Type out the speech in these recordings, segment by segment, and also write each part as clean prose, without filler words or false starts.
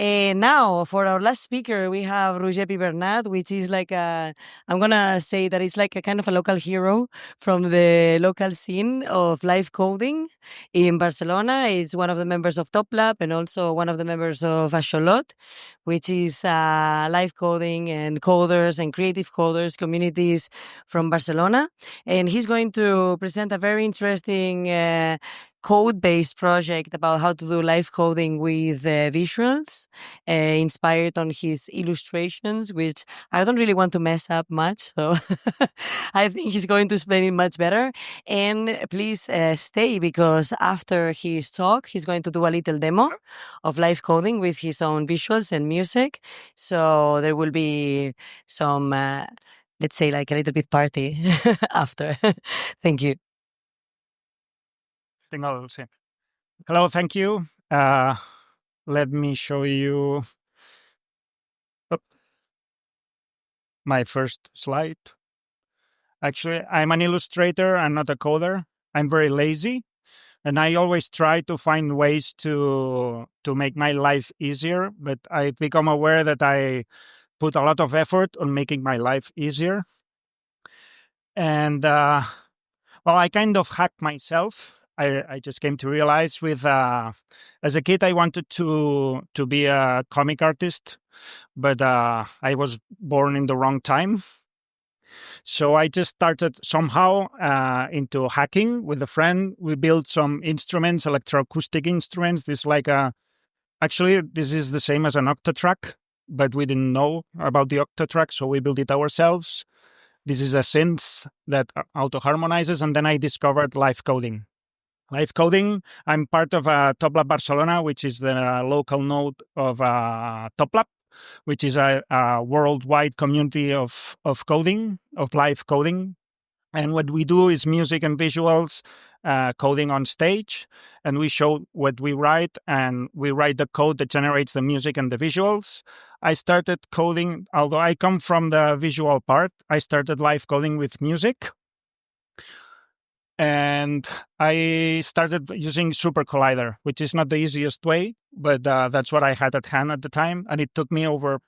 Now, for our last speaker, we have Roger Pibernat, which is like I'm going to say that it's like a kind of a local hero from the local scene of live coding in Barcelona. He's one of the members of Top Lab and also one of the members of Axolot, which is live coding and coders and creative coders communities from Barcelona. And he's going to present a very interesting code-based project about how to do live coding with visuals, inspired on his illustrations, which I don't really want to mess up much. So I think he's going to explain it much better. And please stay, because after his talk, he's going to do a little demo of live coding with his own visuals and music. So there will be some, let's say, like a little bit party after. Thank you. I'll say. Hello, thank you. Let me show you my first slide. Actually, I'm an illustrator. I'm not a coder. I'm very lazy, and I always try to find ways to make my life easier. But I've become aware that I put a lot of effort on making my life easier, and well, I kind of hacked myself. I just came to realize with as a kid I wanted to be a comic artist, but I was born in the wrong time. So I just started somehow into hacking with a friend. We built some instruments, electroacoustic instruments. Actually this is the same as an octatrack, but we didn't know about the octatrack, so we built it ourselves. This is a synth that auto-harmonizes, and then I discovered live coding. Live coding, I'm part of Top Lab Barcelona, which is the local node of Top Lab, which is a worldwide community of coding, of live coding. And what we do is music and visuals, coding on stage, and we show what we write, and we write the code that generates the music and the visuals. I started coding, although I come from the visual part, I started live coding with music. And I started using SuperCollider, which is not the easiest way, but that's what I had at hand at the time. And it took me over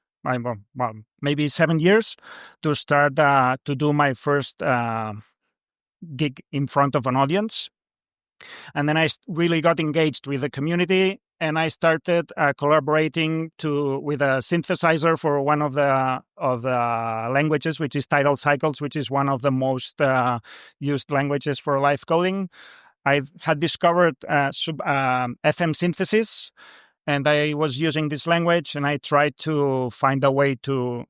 maybe 7 years to start to do my first gig in front of an audience. And then I really got engaged with the community, and I started collaborating with a synthesizer for one of the languages, which is Tidal Cycles, which is one of the most used languages for live coding. I had discovered FM synthesis, and I was using this language, and I tried to find a way to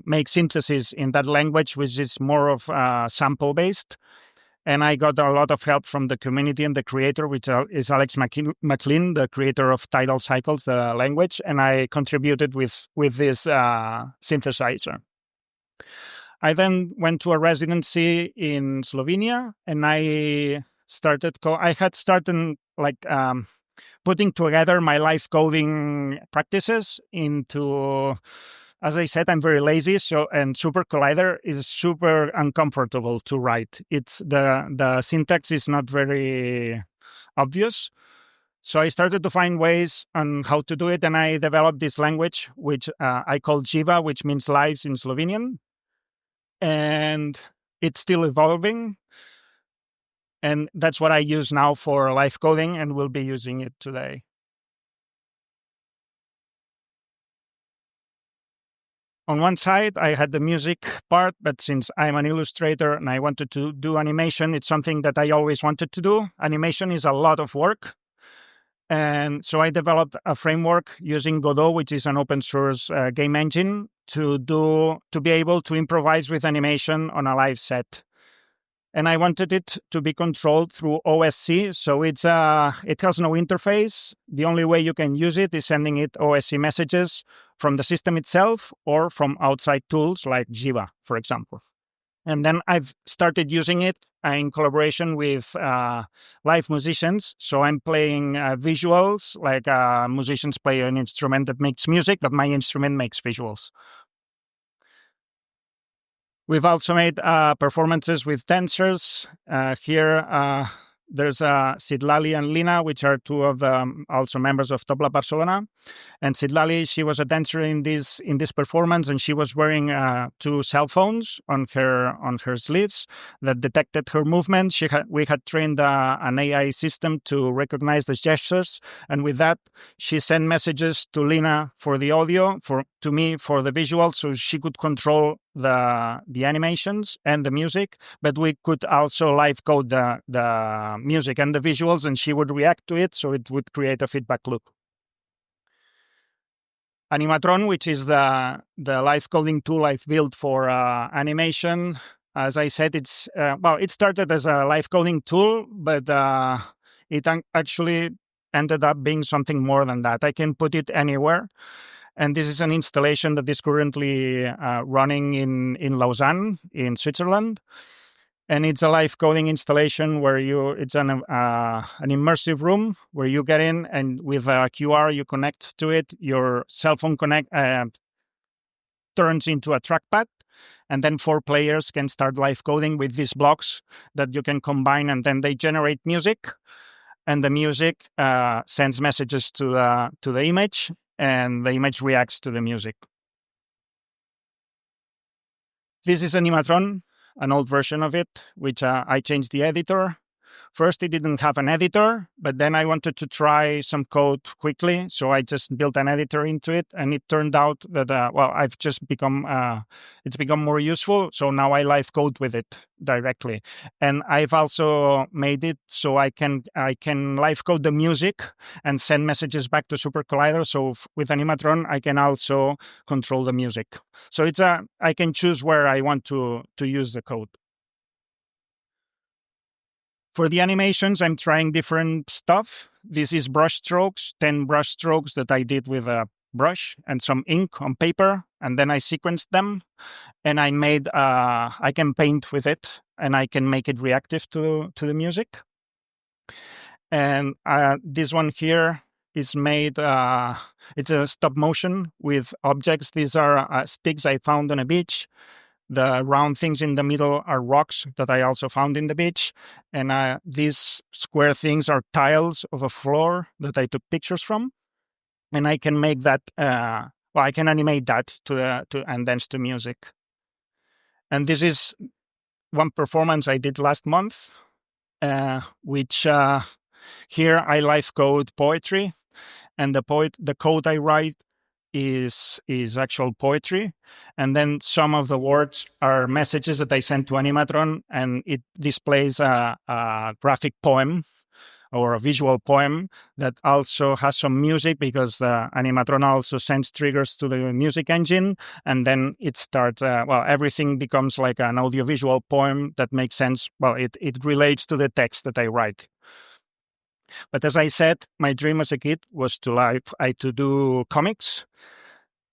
make synthesis in that language, which is more of sample-based. And I got a lot of help from the community and the creator, which is Alex McLean, the creator of Tidal Cycles, the language. And I contributed with this synthesizer. I then went to a residency in Slovenia, and I had started putting together my live coding practices into. As I said, I'm very lazy, and SuperCollider is super uncomfortable to write. It's the syntax is not very obvious. So I started to find ways on how to do it, and I developed this language, which I call Živa, which means lives in Slovenian. And it's still evolving. And that's what I use now for live coding, and we'll be using it today. On one side, I had the music part, but since I'm an illustrator and I wanted to do animation, it's something that I always wanted to do. Animation is a lot of work. And so I developed a framework using Godot, which is an open source game engine, to be able to improvise with animation on a live set. And I wanted it to be controlled through OSC, so it has no interface. The only way you can use it is sending it OSC messages from the system itself or from outside tools like Živa, for example. And then I've started using it in collaboration with live musicians. So I'm playing visuals, like musicians play an instrument that makes music, but my instrument makes visuals. We've also made performances with dancers. Here, there's Sidlali and Lina, which are two of the also members of Top Lab Barcelona. And Sidlali, she was a dancer in this performance, and she was wearing two cell phones on her sleeves that detected her movement. We had trained an AI system to recognize the gestures, and with that, she sent messages to Lina for the audio, to me for the visual, so she could control the animations and the music, but we could also live code the music and the visuals, and she would react to it, so it would create a feedback loop. Animatron, which is the live coding tool I've built for animation. As I said, it started as a live coding tool, but it actually ended up being something more than that. I can put it anywhere. And this is an installation that is currently running in Lausanne, in Switzerland. And it's a live coding installation where it's an immersive room where you get in, and with a QR you connect to it. Your cell phone turns into a trackpad, and then 4 players can start live coding with these blocks that you can combine, and then they generate music, and the music sends messages to the image, and the image reacts to the music. This is Animatron, an old version of it, which I changed the editor. First, it didn't have an editor, but then I wanted to try some code quickly, so I just built an editor into it, and it turned out that I've just become it's become more useful. So now I live code with it directly, and I've also made it so I can live code the music and send messages back to SuperCollider. So with Animatron, I can also control the music. So I can choose where I want to use the code. For the animations, I'm trying different stuff. This is brush strokes, 10 brush strokes that I did with a brush and some ink on paper, and then I sequenced them, and I made, I can paint with it, and I can make it reactive to the music. And this one here is made, it's a stop motion with objects. These are sticks I found on a beach. The round things in the middle are rocks that I also found in the beach. And these square things are tiles of a floor that I took pictures from. And I can make that, I can animate that and dance to music. And this is one performance I did last month, which here I live code poetry. And the code I write is actual poetry, and then some of the words are messages that I send to Animatron, and it displays a graphic poem or a visual poem that also has some music, because Animatron also sends triggers to the music engine, and then it starts, everything becomes like an audiovisual poem that makes sense. It relates to the text that I write. But as I said, my dream as a kid was to do comics.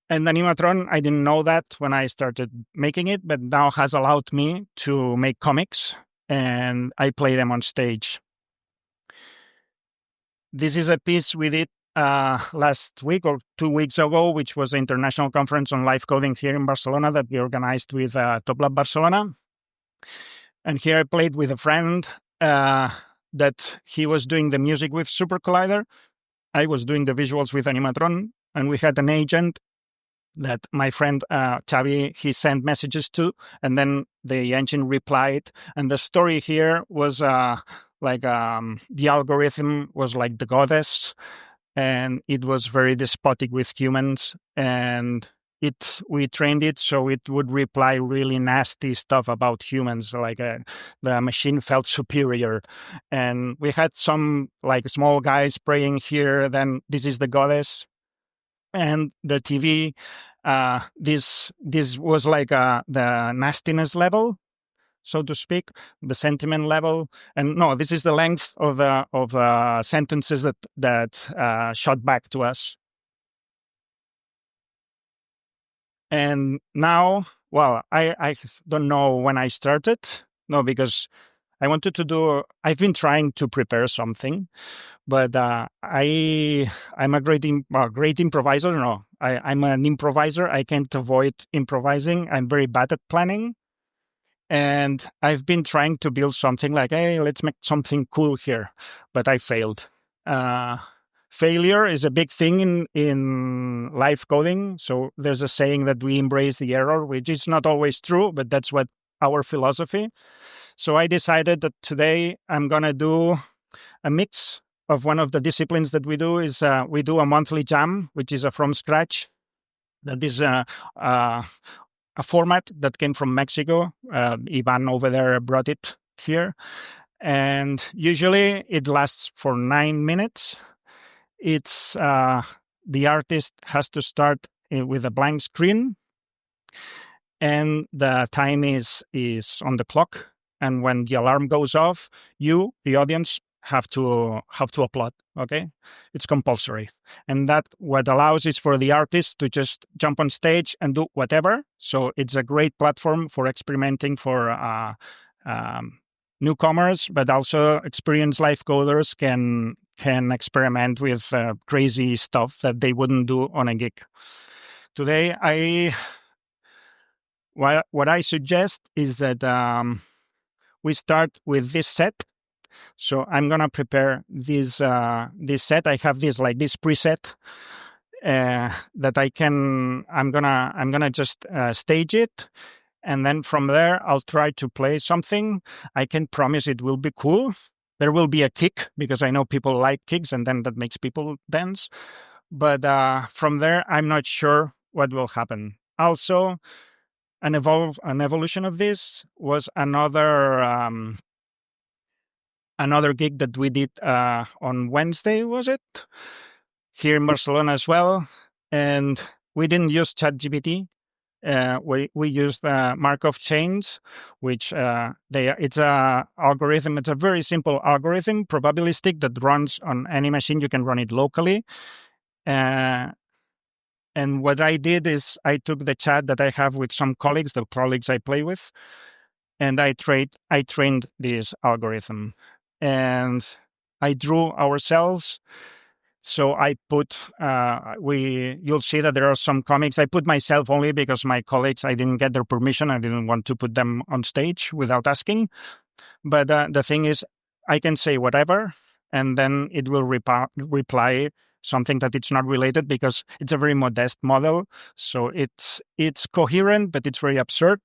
And Animatron, I didn't know that when I started making it, but now has allowed me to make comics, and I play them on stage. This is a piece we did last week or 2 weeks ago, which was the International Conference on Live Coding here in Barcelona that we organized with Top Lab Barcelona. And here I played with a friend that he was doing the music with SuperCollider. I was doing the visuals with Animatron, and we had an agent that my friend Xavi, he sent messages to, and then the engine replied. And the story here was the algorithm was like the goddess, and it was very despotic with humans, and we trained it so it would reply really nasty stuff about humans, like the machine felt superior. And we had some like small guys praying here, then this is the goddess. And the TV, this was like the nastiness level, so to speak, the sentiment level. And no, this is the length of the sentences that shot back to us. And now, I don't know when I started. No, because I wanted to I've been trying to prepare something, but I'm a great improviser. No, I'm an improviser. I can't avoid improvising. I'm very bad at planning. And I've been trying to build something like, hey, let's make something cool here, but I failed. Failure is a big thing in live coding. So there's a saying that we embrace the error, which is not always true, but that's what our philosophy. So I decided that today I'm going to do a mix of one of the disciplines that we do is we do a monthly jam, which is a from scratch. That is a format that came from Mexico. Ivan over there brought it here. And usually it lasts for 9 minutes. It's the artist has to start with a blank screen, and the time is on the clock. And when the alarm goes off, you, the audience, have to applaud. Okay, it's compulsory, and that what allows is for the artist to just jump on stage and do whatever. So it's a great platform for experimenting for newcomers, but also experienced live coders can experiment with crazy stuff that they wouldn't do on a gig. Today, what I suggest is that we start with this set. So I'm gonna prepare this set. I have this preset that I'm gonna just stage it, and then from there I'll try to play something. I can promise it will be cool. There will be a kick because I know people like kicks, and then that makes people dance. But from there, I'm not sure what will happen. Also, an evolution of this was another gig that we did on Wednesday, was it? Here in Barcelona as well. And we didn't use ChatGPT. We used Markov chains, which it's a algorithm. It's a very simple algorithm, probabilistic, that runs on any machine. You can run it locally. And what I did is I took the chat that I have with some colleagues, the colleagues I play with, and I trained this algorithm. And I drew ourselves. So I put, you'll see that there are some comics. I put myself only because my colleagues, I didn't get their permission. I didn't want to put them on stage without asking. But the thing is, I can say whatever, and then it will reply something that it's not related because it's a very modest model. So it's coherent, but it's very absurd.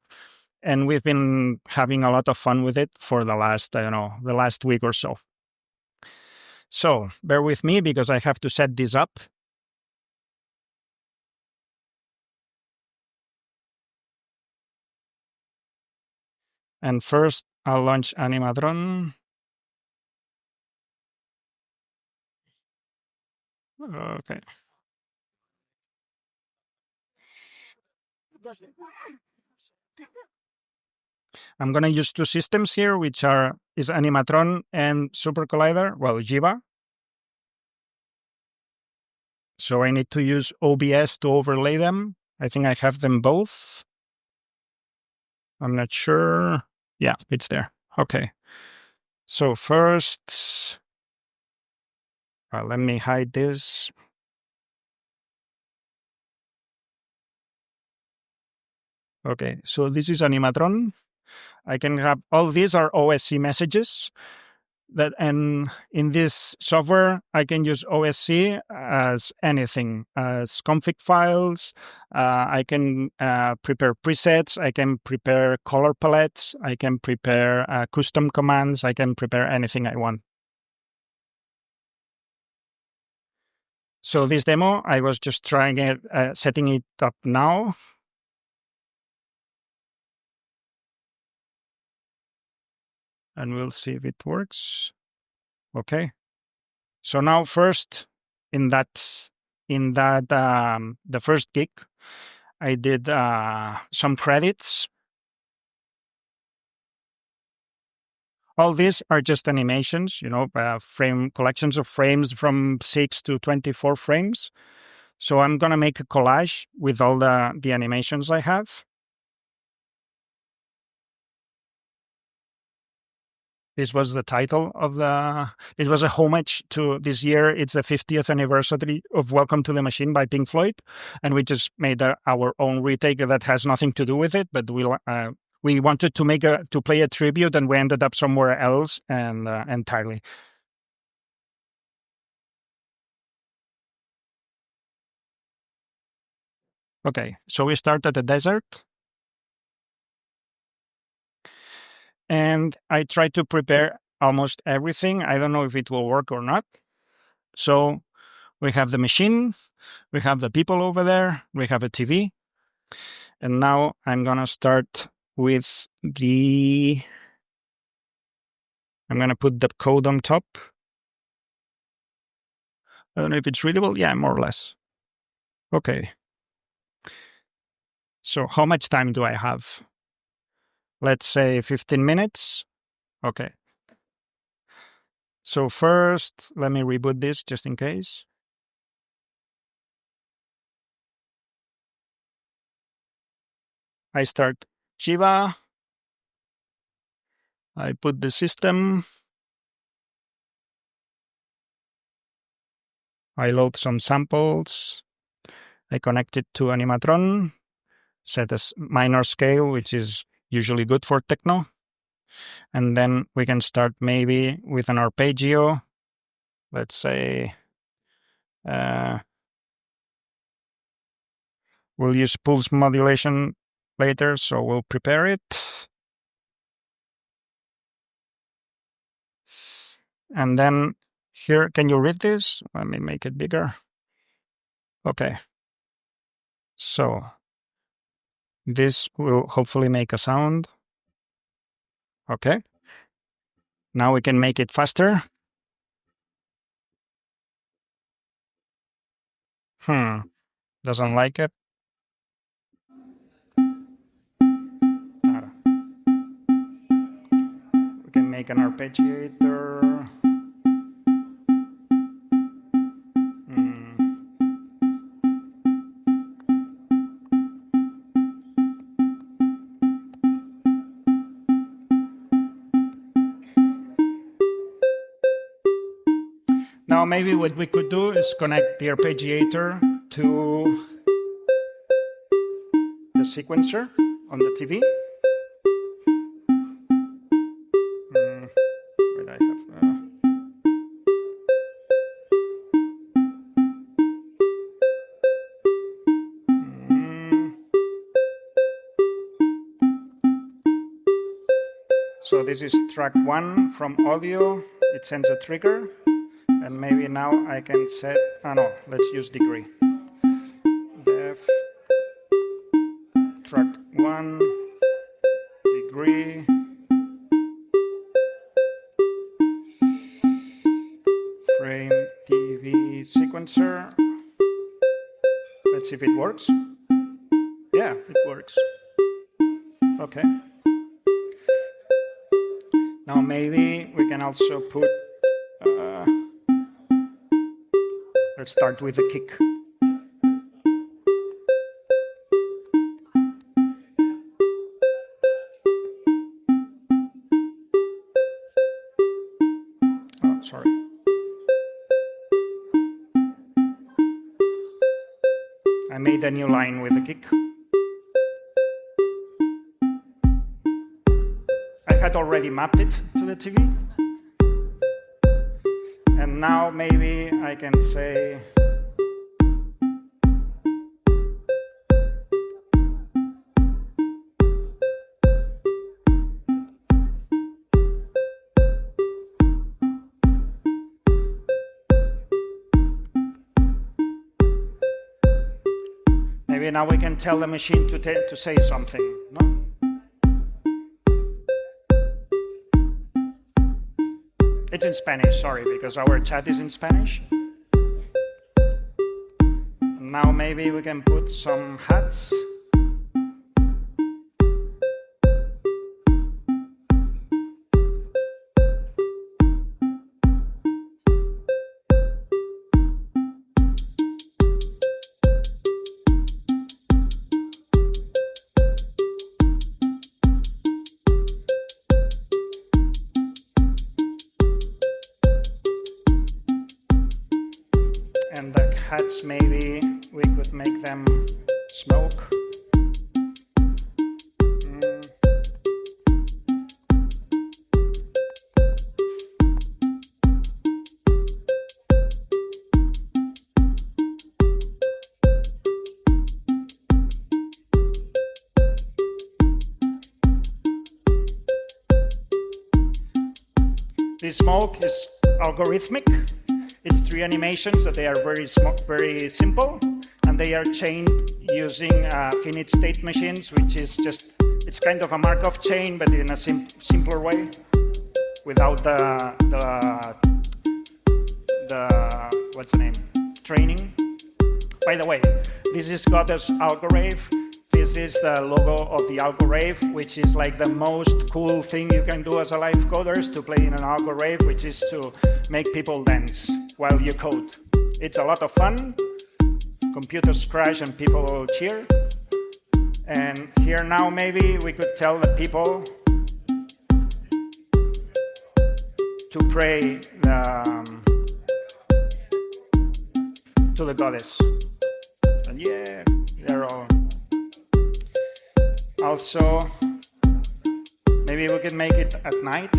And we've been having a lot of fun with it for the last week or so. So bear with me because I have to set this up. And first, I'll launch Animatron. Okay. I'm going to use two systems here, which is Animatron and SuperCollider, well, Živa. So I need to use OBS to overlay them. I think I have them both. I'm not sure. Yeah, it's there. Okay. So first, let me hide this. Okay, so this is Animatron. I can have all these are OSC messages. And in this software, I can use OSC as anything, as config files. I can prepare presets. I can prepare color palettes. I can prepare custom commands. I can prepare anything I want. So this demo, I was just trying it, setting it up now. And we'll see if it works. Okay. So now first, in that the first gig, I did some credits. All these are just animations, frame collections of frames from 6 to 24 frames. So I'm going to make a collage with all the animations I have. This was the title of it was a homage to this year. It's the 50th anniversary of Welcome to the Machine by Pink Floyd. And we just made our own retake that has nothing to do with it, but we we wanted to play a tribute, and we ended up somewhere else and entirely. Okay, so we start at the desert, and I try to prepare almost everything. I don't know if it will work or not. So we have the machine, we have the people over there, we have a TV, and now I'm gonna start with I'm gonna put the code on top. I don't know if it's readable. Yeah, more or less. Okay. So how much time do I have? Let's say 15 minutes. Okay. So first, let me reboot this just in case. I start Živa. I put the system. I load some samples. I connect it to Animatron. Set a minor scale, which is usually good for techno. And then we can start maybe with an arpeggio. Let's say we'll use pulse modulation later, so we'll prepare it. And then here, can you read this? Let me make it bigger. Okay. So this will hopefully make a sound. Okay. Now we can make it faster. Doesn't like it. Nada. We can make an arpeggiator. Now maybe what we could do is connect the arpeggiator to the sequencer on the TV. Where do I have? So this is track 1 from audio. It sends a trigger. And maybe now I can set, no, let's use degree. Def, track 1, degree, frame TV sequencer. Let's see if it works. Yeah, it works. Okay. Now maybe we can also put let's start with the kick. Oh, sorry. I made a new line with the kick. I had already mapped it to the TV. And now maybe I can say maybe now we can tell the machine to say something, no? It's in Spanish, sorry, because our chat is in Spanish. Now maybe we can put some hats. Maybe we could make them smoke. smoke is algorithmic. It's 3 animations that they are very simple, and they are chained using finite state machines, which is just, it's kind of a Markov chain, but in a simpler way, without the what's the name, training. By the way, this is God's algorithm. This is the logo of the algorithm, which is like the most cool thing you can do as a live coder, is to play in an algorithm, which is to make people dance while you code. It's a lot of fun. Computers crash and people will cheer. And here now maybe we could tell the people to pray to the goddess. And yeah, they're all. Also, maybe we can make it at night.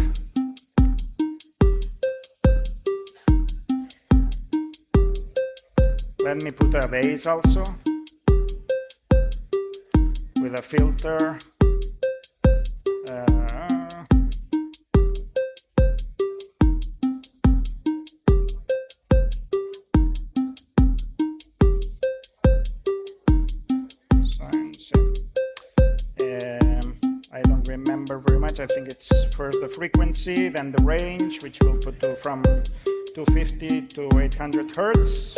Let me put a base also with a filter. I don't remember very much. I think it's first the frequency, then the range, which we'll put to from 250 to 800 hertz.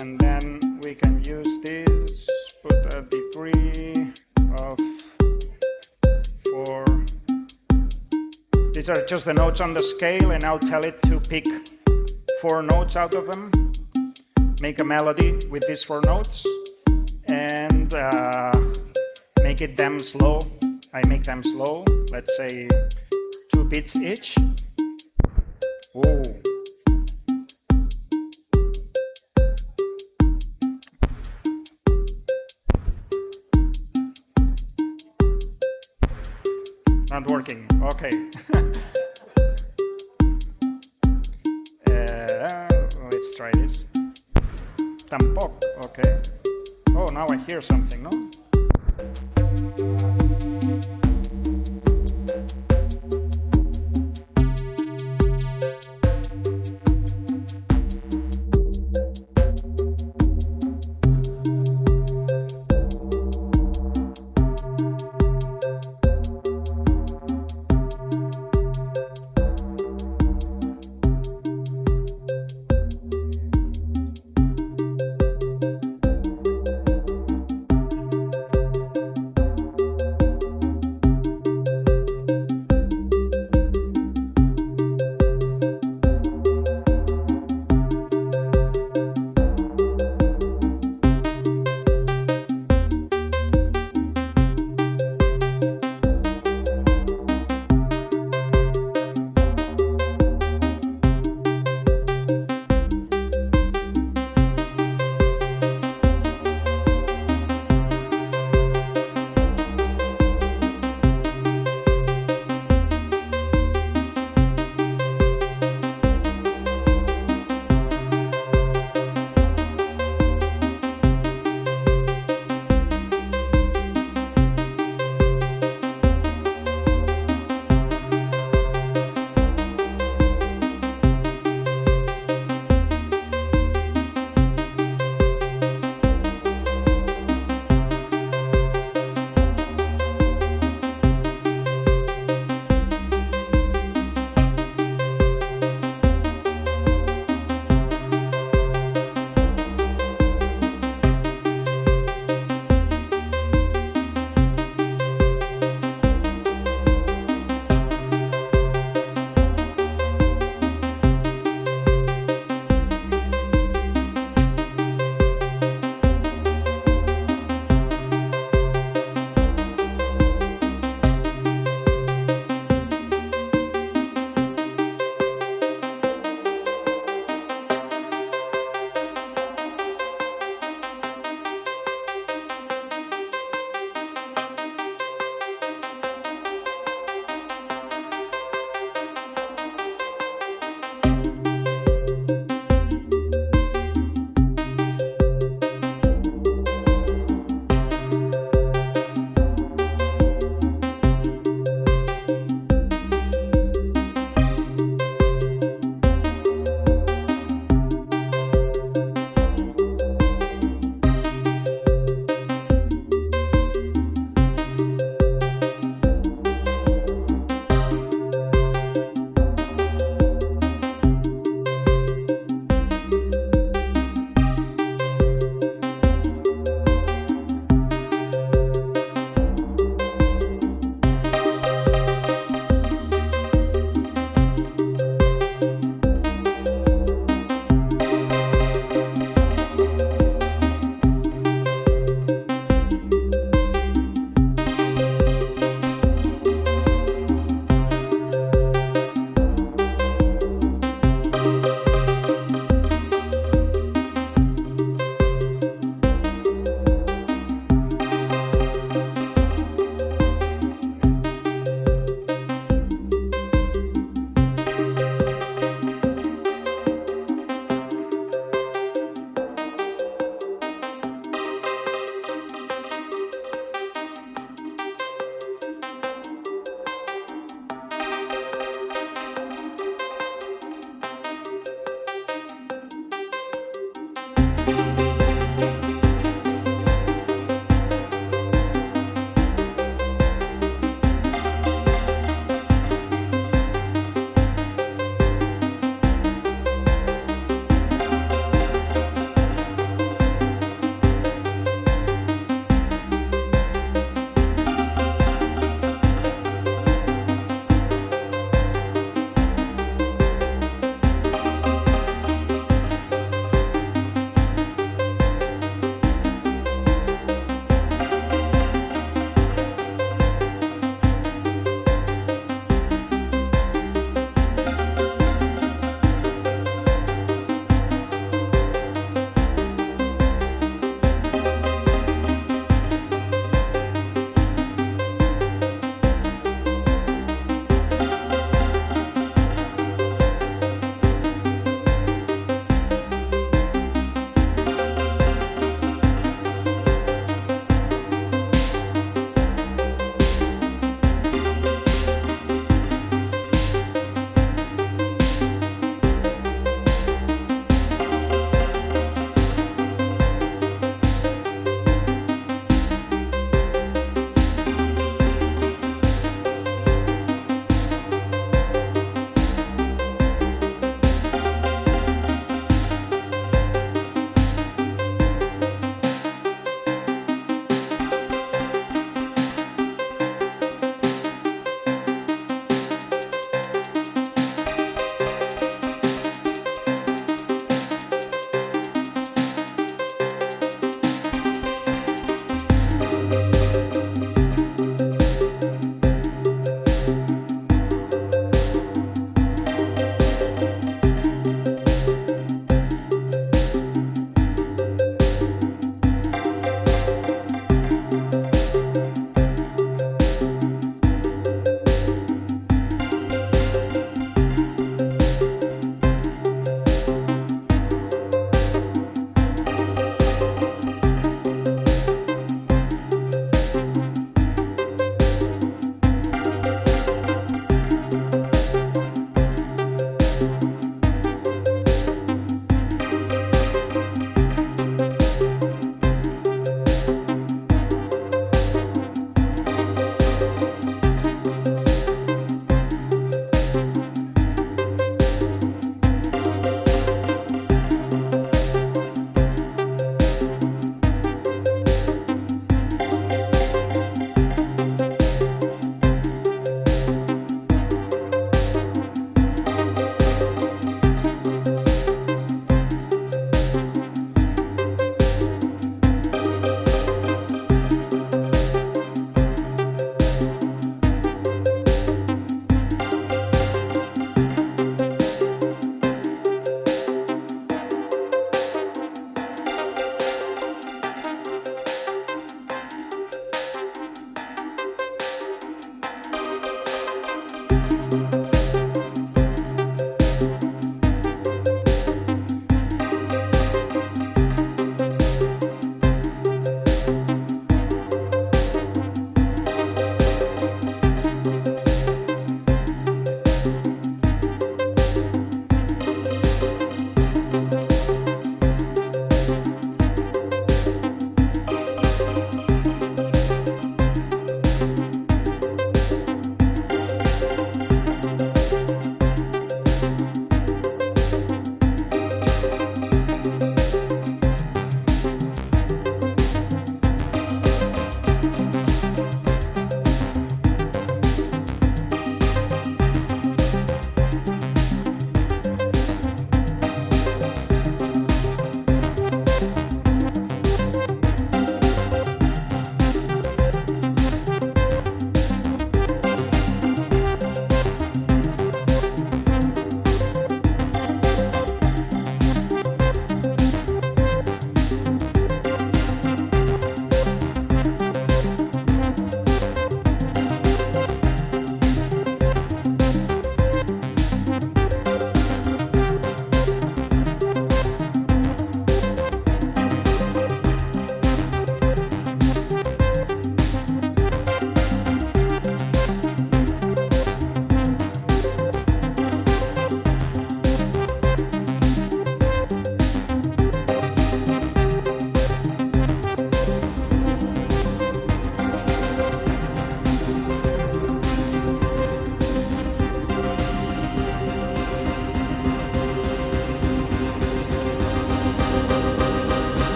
And then we can use this, put a degree of 4. These are just the notes on the scale, and I'll tell it to pick 4 notes out of them, make a melody with these 4 notes, and make it them slow. I make them slow, let's say 2 beats each. Ooh. Not working, okay. Let's try this. Tampoco, okay. Oh, now I hear something, no?